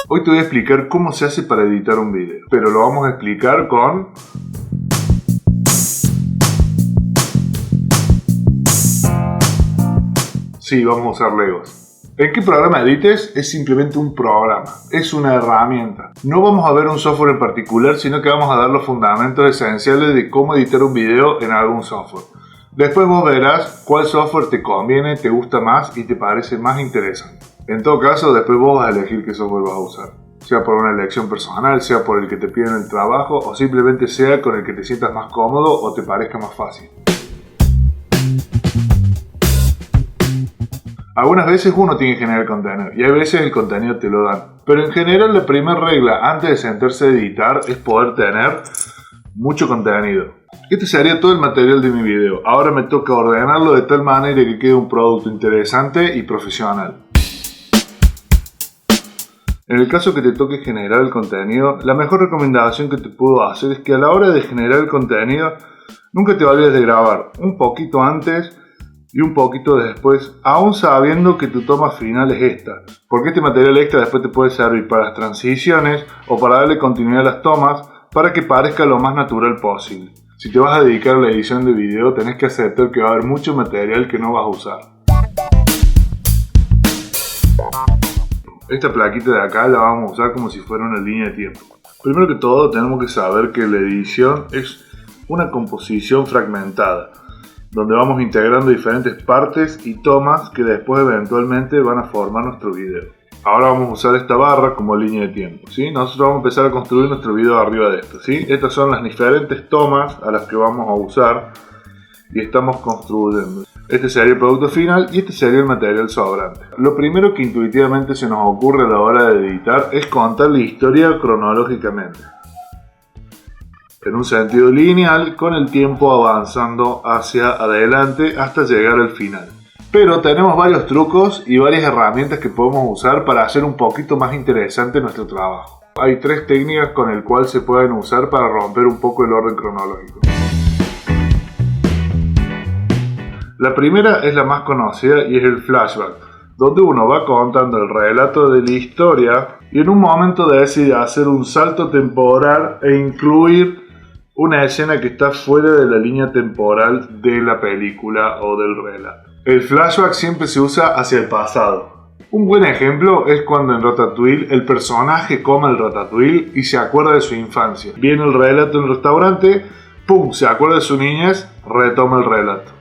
Hoy te voy a explicar cómo se hace para editar un video, pero lo vamos a explicar con... Sí, vamos a usar Legos. ¿En qué programa edites? Es simplemente un programa, es una herramienta. No vamos a ver un software en particular, sino que vamos a dar los fundamentos esenciales de cómo editar un video en algún software. Después vos verás cuál software te conviene, te gusta más y te parece más interesante. En todo caso, después vos vas a elegir qué software vas a usar. Sea por una elección personal, sea por el que te piden el trabajo o simplemente sea con el que te sientas más cómodo o te parezca más fácil. Algunas veces uno tiene que generar contenido y hay veces el contenido te lo dan. Pero en general la primera regla antes de sentarse a editar es poder tener mucho contenido. Este sería todo el material de mi video. Ahora me toca ordenarlo de tal manera que quede un producto interesante y profesional. En el caso que te toque generar el contenido, la mejor recomendación que te puedo hacer es que a la hora de generar el contenido nunca te olvides de grabar un poquito antes y un poquito después, aún sabiendo que tu toma final es esta, porque este material extra después te puede servir para las transiciones o para darle continuidad a las tomas para que parezca lo más natural posible. Si te vas a dedicar a la edición de video, tenés que aceptar que va a haber mucho material que no vas a usar. Esta plaquita de acá la vamos a usar como si fuera una línea de tiempo. Primero que todo tenemos que saber que la edición es una composición fragmentada, donde vamos integrando diferentes partes y tomas que después eventualmente van a formar nuestro video. Ahora vamos a usar esta barra como línea de tiempo, ¿sí? Nosotros vamos a empezar a construir nuestro video arriba de esto, ¿sí? Estas son las diferentes tomas a las que vamos a usar y estamos construyendo. Este sería el producto final y este sería el material sobrante. Lo primero que intuitivamente se nos ocurre a la hora de editar es contar la historia cronológicamente, en un sentido lineal, con el tiempo avanzando hacia adelante hasta llegar al final. Pero tenemos varios trucos y varias herramientas que podemos usar para hacer un poquito más interesante nuestro trabajo. Hay 3 técnicas con las cuales se pueden usar para romper un poco el orden cronológico. La primera es la más conocida y es el flashback, donde uno va contando el relato de la historia y en un momento decide hacer un salto temporal e incluir una escena que está fuera de la línea temporal de la película o del relato. El flashback siempre se usa hacia el pasado. Un buen ejemplo es cuando en Ratatouille el personaje come el ratatouille y se acuerda de su infancia. Viene el relato en el restaurante, ¡pum!, se acuerda de su niñez, retoma el relato.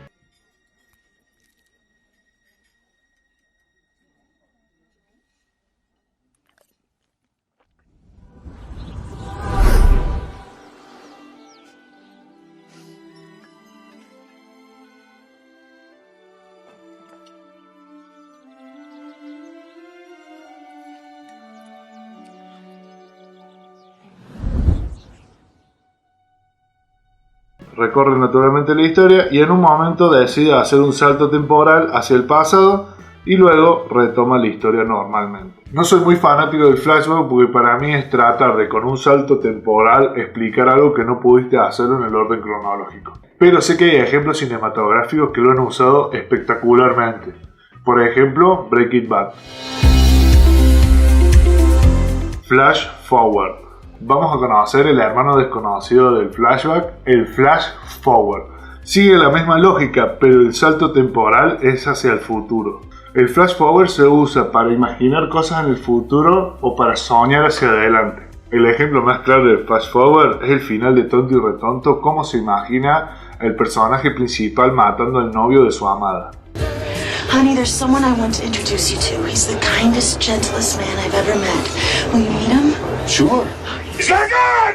Recorre naturalmente la historia y en un momento decide hacer un salto temporal hacia el pasado y luego retoma la historia normalmente. No soy muy fanático del flashback porque para mí es tratar de con un salto temporal explicar algo que no pudiste hacer en el orden cronológico. Pero sé que hay ejemplos cinematográficos que lo han usado espectacularmente. Por ejemplo, Breaking Bad. Flash forward. Vamos a conocer el hermano desconocido del flashback, el flash forward. Sigue la misma lógica, pero el salto temporal es hacia el futuro. El flash forward se usa para imaginar cosas en el futuro o para soñar hacia adelante. El ejemplo más claro del flash forward es el final de Tonto y Retonto, cómo se imagina el personaje principal matando al novio de su amada. Honey, there's someone I want to introduce you to. He's the kindest, gentlest man I've ever met. Will you meet him? Sure. He's got a gun!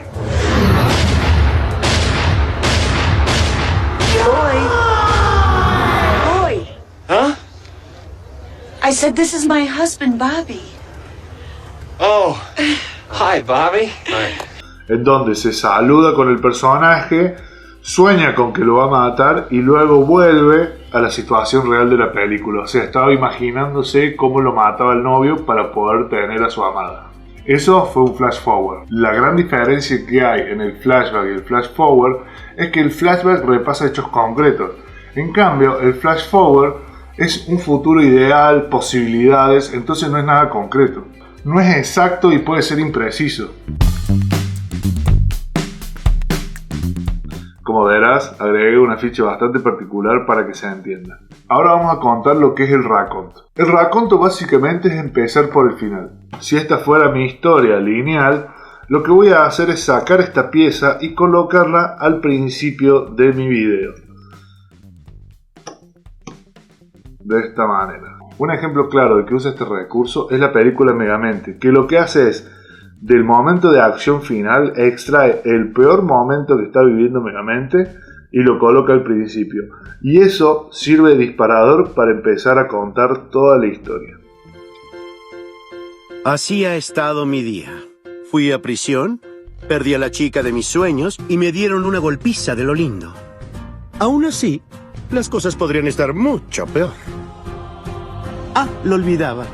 Boy. Huh? I said this is my husband, Bobby. Oh. Hi, Bobby. Hi. En donde se saluda con el personaje, sueña con que lo va a matar y luego vuelve a la situación real de la película. O sea, estaba imaginándose cómo lo mataba el novio para poder tener a su amada. Eso fue un flash forward. La gran diferencia que hay en el flashback y el flash forward es que el flashback repasa hechos concretos. En cambio, el flash forward es un futuro ideal, posibilidades, entonces no es nada concreto. no es exacto y puede ser impreciso. Como verás, agregué una ficha bastante particular para que se entienda. Ahora vamos a contar lo que es el raconto. El raconto básicamente es empezar por el final. Si esta fuera mi historia lineal, lo que voy a hacer es sacar esta pieza y colocarla al principio de mi video. De esta manera. Un ejemplo claro de que usa este recurso es la película Megamente, que lo que hace es, del momento de acción final, extrae el peor momento que está viviendo Megamente y lo coloca al principio. Y eso sirve de disparador para empezar a contar toda la historia. Así ha estado mi día. Fui a prisión, perdí a la chica de mis sueños y me dieron una golpiza de lo lindo. Aún así, las cosas podrían estar mucho peor. Ah, lo olvidaba.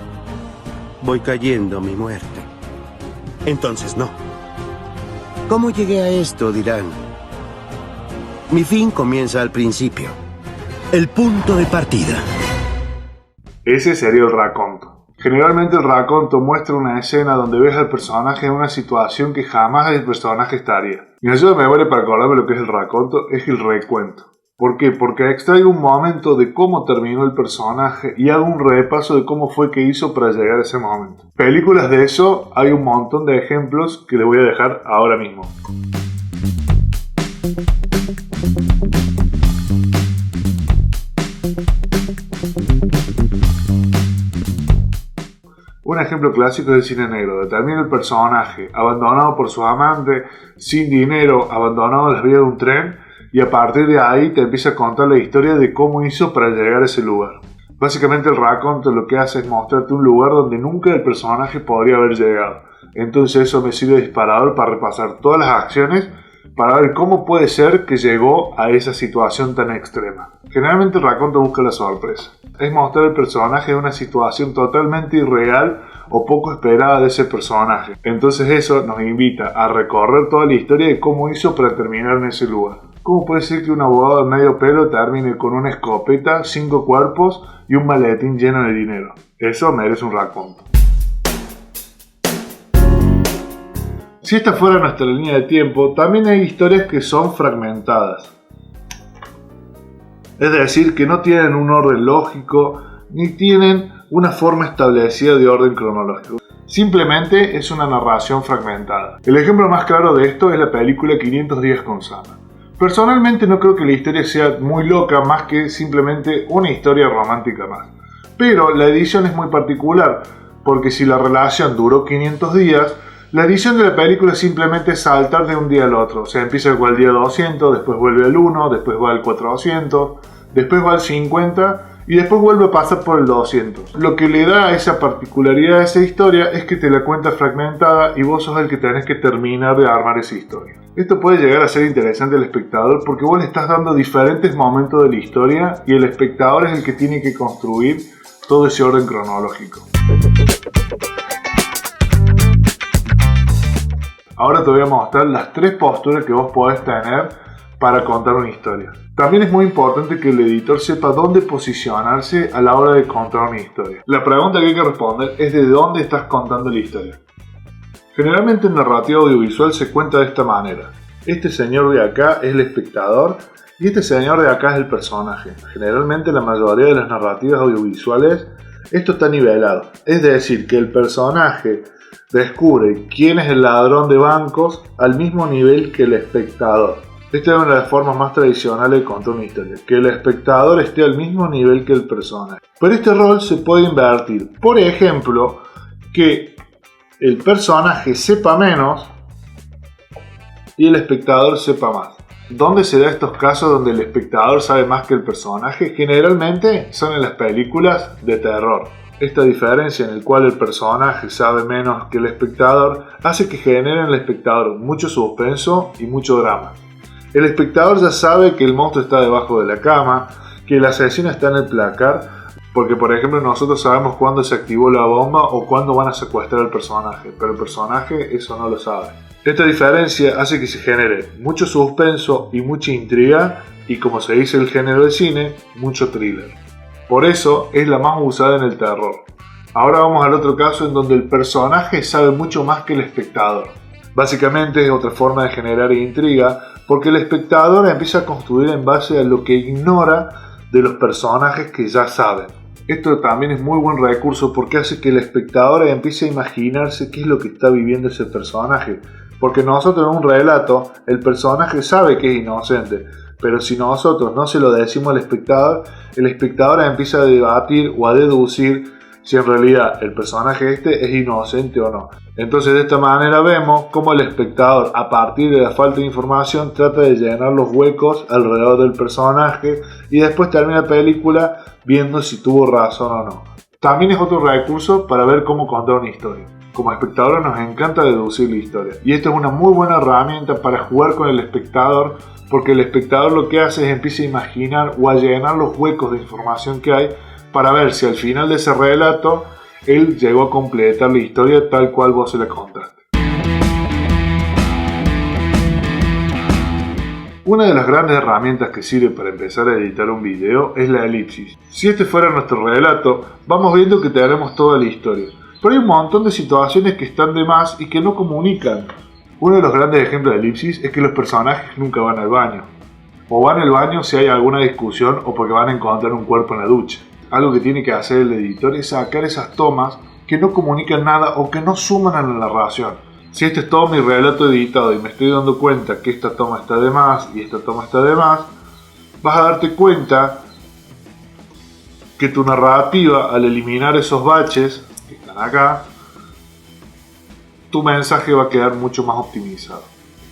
Voy cayendo a mi muerte. Entonces no. ¿Cómo llegué a esto?, dirán. Mi fin comienza al principio. El punto de partida. Ese sería el raconto. Generalmente el raconto muestra una escena donde ves al personaje en una situación que jamás el personaje estaría. Mi ayuda de memoria para acordarme lo que es el raconto es el recuento. ¿Por qué? Porque extraigo un momento de cómo terminó el personaje y hago un repaso de cómo fue que hizo para llegar a ese momento. Películas de eso hay un montón de ejemplos que les voy a dejar ahora mismo. Un ejemplo clásico es el cine negro, donde termina el personaje abandonado por su amante, sin dinero, abandonado en las vías de un tren, y a partir de ahí te empieza a contar la historia de cómo hizo para llegar a ese lugar. Básicamente el raconto lo que hace es mostrarte un lugar donde nunca el personaje podría haber llegado. Entonces eso me sirve de disparador para repasar todas las acciones para ver cómo puede ser que llegó a esa situación tan extrema. Generalmente el raconto busca la sorpresa. Es mostrar el personaje en una situación totalmente irreal o poco esperada de ese personaje. Entonces eso nos invita a recorrer toda la historia de cómo hizo para terminar en ese lugar. ¿Cómo puede ser que un abogado de medio pelo termine con una escopeta, 5 cuerpos y un maletín lleno de dinero? Eso merece un raconto. Si esta fuera nuestra línea de tiempo, también hay historias que son fragmentadas. Es decir, que no tienen un orden lógico ni tienen una forma establecida de orden cronológico. Simplemente es una narración fragmentada. El ejemplo más claro de esto es la película 500 días con Summer. Personalmente no creo que la historia sea muy loca más que simplemente una historia romántica más. Pero la edición es muy particular, porque si la relación duró 500 días, la edición de la película es simplemente saltar de un día al otro. O sea, empieza con el día 200, después vuelve al 1, después va al 400, después va al 50 y después vuelve a pasar por el 200. Lo que le da esa particularidad a esa historia es que te la cuenta fragmentada y vos sos el que tenés que terminar de armar esa historia. Esto puede llegar a ser interesante al espectador porque vos le estás dando diferentes momentos de la historia y el espectador es el que tiene que construir todo ese orden cronológico. Ahora te voy a mostrar las 3 posturas que vos podés tener para contar una historia. También es muy importante que el editor sepa dónde posicionarse a la hora de contar una historia. La pregunta que hay que responder es de dónde estás contando la historia. Generalmente en narrativa audiovisual se cuenta de esta manera. Este señor de acá es el espectador y este señor de acá es el personaje. Generalmente en la mayoría de las narrativas audiovisuales esto está nivelado. Es decir, que el personaje descubre quién es el ladrón de bancos al mismo nivel que el espectador. Esta es una de las formas más tradicionales de contar una historia, que el espectador esté al mismo nivel que el personaje. Pero este rol se puede invertir. Por ejemplo, que el personaje sepa menos y el espectador sepa más. ¿Dónde se da estos casos donde el espectador sabe más que el personaje? Generalmente son en las películas de terror. Esta diferencia en la cual el personaje sabe menos que el espectador hace que genere en el espectador mucho suspenso y mucho drama. El espectador ya sabe que el monstruo está debajo de la cama, que el asesino está en el placar, porque por ejemplo nosotros sabemos cuándo se activó la bomba o cuándo van a secuestrar al personaje, pero el personaje eso no lo sabe. Esta diferencia hace que se genere mucho suspenso y mucha intriga y, como se dice en el género del cine, mucho thriller. Por eso es la más usada en el terror. Ahora vamos al otro caso en donde el personaje sabe mucho más que el espectador. Básicamente es otra forma de generar intriga porque el espectador empieza a construir en base a lo que ignora de los personajes que ya saben. Esto también es muy buen recurso porque hace que el espectador empiece a imaginarse qué es lo que está viviendo ese personaje. Porque nosotros en un relato, el personaje sabe que es inocente, pero si nosotros no se lo decimos al espectador, el espectador empieza a debatir o a deducir si en realidad el personaje es inocente o no. Entonces de esta manera vemos cómo el espectador, a partir de la falta de información, trata de llenar los huecos alrededor del personaje y después termina la película viendo si tuvo razón o no. También es otro recurso para ver cómo contar una historia. Como espectadores nos encanta deducir la historia y esta es una muy buena herramienta para jugar con el espectador porque el espectador lo que hace es empieza a imaginar o a llenar los huecos de información que hay para ver si al final de ese relato él llegó a completar la historia tal cual vos se la contaste. Una de las grandes herramientas que sirve para empezar a editar un video es la elipsis. Si este fuera nuestro relato, vamos viendo que tenemos toda la historia. Pero hay un montón de situaciones que están de más y que no comunican. Uno de los grandes ejemplos de elipsis es que los personajes nunca van al baño. O van al baño si hay alguna discusión o porque van a encontrar un cuerpo en la ducha. Algo que tiene que hacer el editor es sacar esas tomas que no comunican nada o que no suman a la narración. Si este es todo mi relato editado y me estoy dando cuenta que esta toma está de más y esta toma está de más, vas a darte cuenta que tu narrativa, al eliminar esos baches que están acá, tu mensaje va a quedar mucho más optimizado.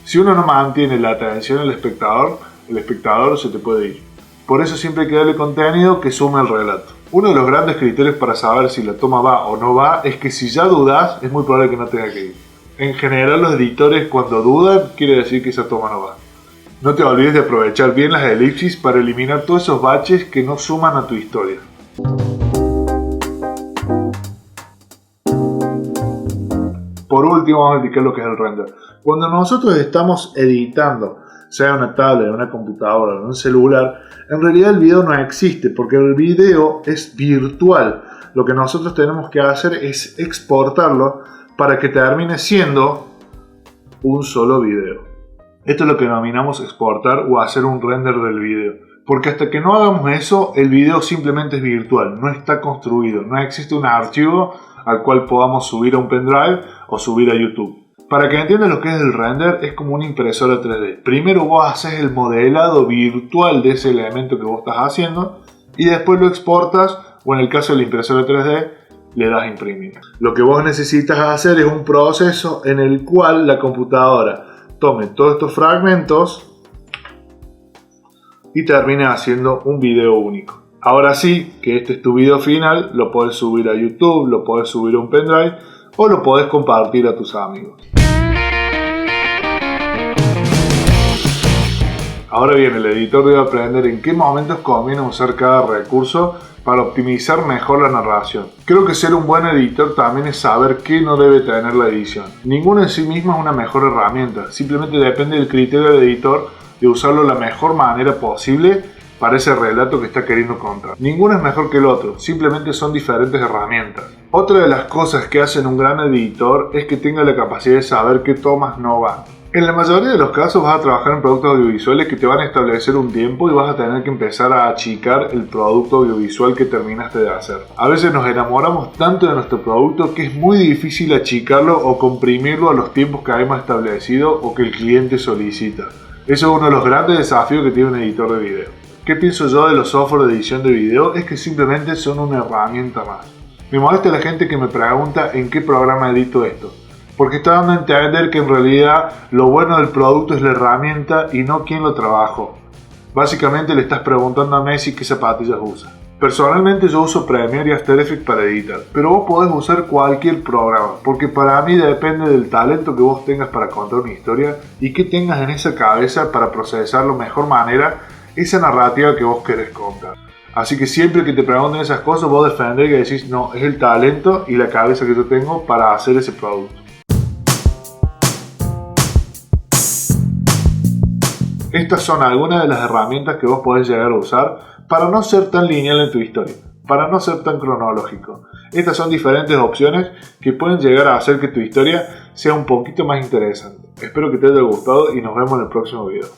Si uno no mantiene la atención del espectador, el espectador se te puede ir. Por eso siempre hay que darle contenido que sume al relato. Uno de los grandes criterios para saber si la toma va o no va es que si ya dudas, es muy probable que no tenga que ir. En general los editores cuando dudan quiere decir que esa toma no va. No te olvides de aprovechar bien las elipsis para eliminar todos esos baches que no suman a tu historia. Por último vamos a explicar lo que es el render. Cuando nosotros estamos editando, sea en una tablet, en una computadora o en un celular, en realidad el video no existe porque el video es virtual. Lo que nosotros tenemos que hacer es exportarlo para que termine siendo un solo video. Esto es lo que denominamos exportar o hacer un render del video. Porque hasta que no hagamos eso, el video simplemente es virtual, no está construido, no existe un archivo al cual podamos subir a un pendrive o subir a YouTube. Para que entiendas lo que es el render, es como una impresora 3D. Primero vos haces el modelado virtual de ese elemento que vos estás haciendo y después lo exportas, o en el caso de la impresora 3D, le das a imprimir. Lo que vos necesitas hacer es un proceso en el cual la computadora tome todos estos fragmentos y termine haciendo un video único. Ahora sí, que este es tu video final, lo podés subir a YouTube, lo podés subir a un pendrive o lo podés compartir a tus amigos. Ahora bien, el editor debe aprender en qué momentos conviene usar cada recurso para optimizar mejor la narración. Creo que ser un buen editor también es saber qué no debe tener la edición. Ninguno en sí mismo es una mejor herramienta, simplemente depende del criterio del editor de usarlo de la mejor manera posible para ese relato que está queriendo contar. Ninguno es mejor que el otro, simplemente son diferentes herramientas. Otra de las cosas que hacen un gran editor es que tenga la capacidad de saber qué tomas no van. En la mayoría de los casos vas a trabajar en productos audiovisuales que te van a establecer un tiempo y vas a tener que empezar a achicar el producto audiovisual que terminaste de hacer. A veces nos enamoramos tanto de nuestro producto que es muy difícil achicarlo o comprimirlo a los tiempos que hemos establecido o que el cliente solicita. Eso es uno de los grandes desafíos que tiene un editor de video. ¿Qué pienso yo de los software de edición de video? Es que simplemente son una herramienta más. Me molesta la gente que me pregunta en qué programa edito esto. Porque está dando a entender que en realidad lo bueno del producto es la herramienta y no quién lo trabajó. Básicamente le estás preguntando a Messi qué zapatillas usa. Personalmente yo uso Premiere y After Effects para editar, pero vos podés usar cualquier programa, porque para mí depende del talento que vos tengas para contar una historia y que tengas en esa cabeza para procesar de mejor manera esa narrativa que vos querés contar. Así que siempre que te pregunten esas cosas vos defendés que decís no, es el talento y la cabeza que yo tengo para hacer ese producto. Estas son algunas de las herramientas que vos podés llegar a usar para no ser tan lineal en tu historia, para no ser tan cronológico. Estas son diferentes opciones que pueden llegar a hacer que tu historia sea un poquito más interesante. Espero que te haya gustado y nos vemos en el próximo video.